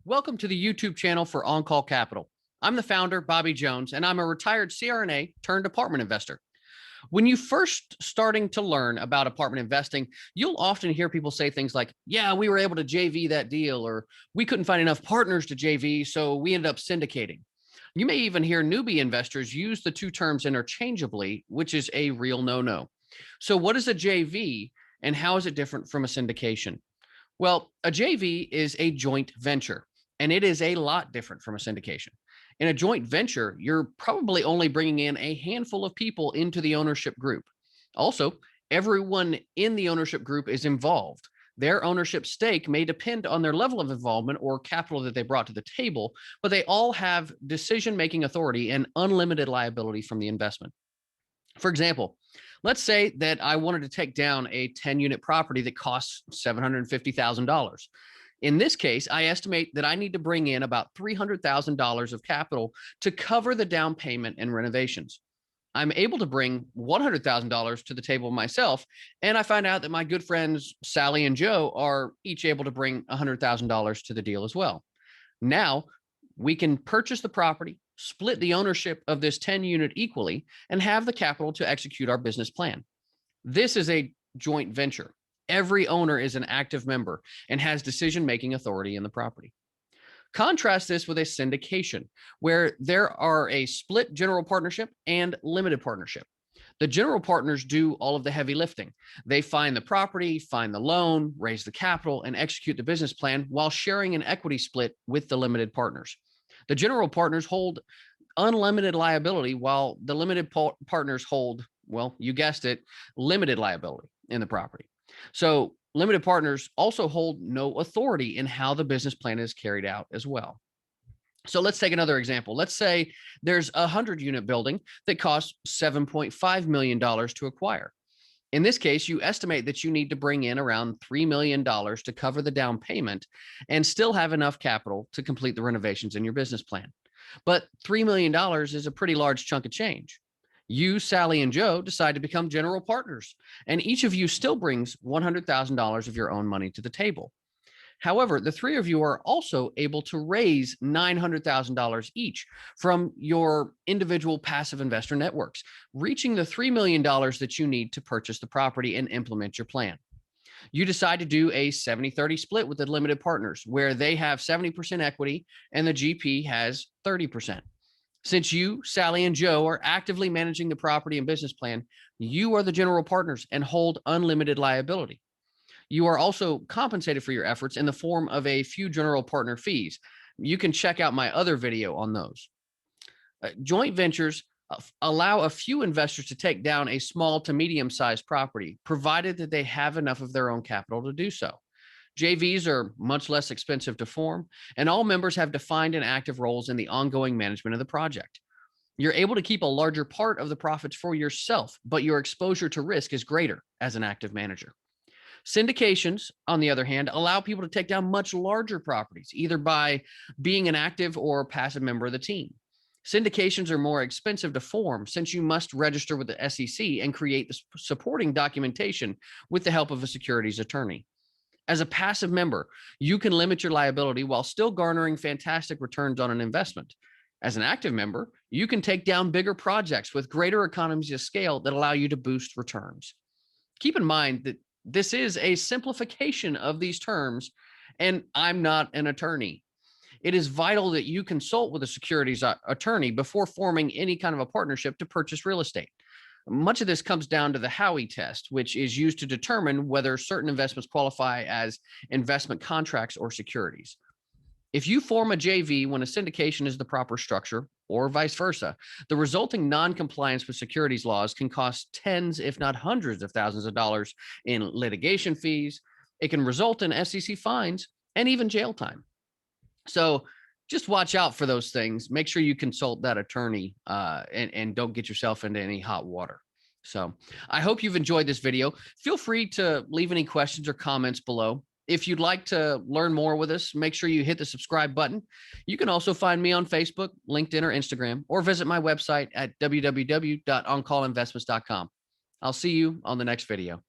Welcome to the YouTube channel for On Call Capital. I'm the founder, Bobby Jones, and I'm a retired CRNA turned apartment investor. When you first starting to learn about apartment investing, you'll often hear people say things like, yeah, we were able to JV that deal, or we couldn't find enough partners to JV, so we ended up syndicating. You may even hear newbie investors use the two terms interchangeably, which is a real no-no. So what is a JV and how is it different from a syndication? Well, a JV is a joint venture, and it is a lot different from a syndication. In a joint venture, you're probably only bringing in a handful of people into the ownership group. Also, everyone in the ownership group is involved. Their ownership stake may depend on their level of involvement or capital that they brought to the table, but they all have decision-making authority and unlimited liability from the investment. For example, let's say that I wanted to take down a 10-unit property that costs $750,000. In this case, I estimate that I need to bring in about $300,000 of capital to cover the down payment and renovations. I'm able to bring $100,000 to the table myself, and I find out that my good friends Sally and Joe are each able to bring $100,000 to the deal as well. Now we can purchase the property, split the ownership of this 10 unit equally, and have the capital to execute our business plan. This is a joint venture. Every owner is an active member and has decision-making authority in the property. Contrast this with a syndication, where there are a split general partnership and limited partnership. The general partners do all of the heavy lifting. They find the property, find the loan, raise the capital, and execute the business plan while sharing an equity split with the limited partners. The general partners hold unlimited liability while the limited partners hold, well, you guessed it, limited liability in the property. So limited partners also hold no authority in how the business plan is carried out as well. So let's take another example. Let's say there's a 100-unit building that costs $7.5 million to acquire. In this case, you estimate that you need to bring in around $3 million to cover the down payment and still have enough capital to complete the renovations in your business plan. But $3 million is a pretty large chunk of change. You, Sally, and Joe decide to become general partners, and each of you still brings $100,000 of your own money to the table. However, the three of you are also able to raise $900,000 each from your individual passive investor networks, reaching the $3 million that you need to purchase the property and implement your plan. You decide to do a 70-30 split with the limited partners, where they have 70% equity and the GP has 30%. Since you, Sally, and Joe are actively managing the property and business plan, you are the general partners and hold unlimited liability. You are also compensated for your efforts in the form of a few general partner fees. You can check out my other video on those. Joint ventures allow a few investors to take down a small to medium-sized property, provided that they have enough of their own capital to do so. JVs are much less expensive to form, and all members have defined and active roles in the ongoing management of the project. You're able to keep a larger part of the profits for yourself, but your exposure to risk is greater as an active manager. Syndications, on the other hand, allow people to take down much larger properties, either by being an active or passive member of the team. Syndications are more expensive to form since you must register with the SEC and create the supporting documentation with the help of a securities attorney. As a passive member, you can limit your liability while still garnering fantastic returns on an investment. As an active member, you can take down bigger projects with greater economies of scale that allow you to boost returns. Keep in mind that this is a simplification of these terms, and I'm not an attorney. It is vital that you consult with a securities attorney before forming any kind of a partnership to purchase real estate. Much of this comes down to the Howey test, which is used to determine whether certain investments qualify as investment contracts or securities. If you form a JV when a syndication is the proper structure, or vice versa, the resulting non-compliance with securities laws can cost tens, if not hundreds of thousands of dollars in litigation fees. It can result in SEC fines and even jail time. So just watch out for those things. Make sure you consult that attorney and don't get yourself into any hot water. So I hope you've enjoyed this video. Feel free to leave any questions or comments below. If you'd like to learn more with us, make sure you hit the subscribe button. You can also find me on Facebook, LinkedIn, or Instagram, or visit my website at www.oncallinvestments.com. I'll see you on the next video.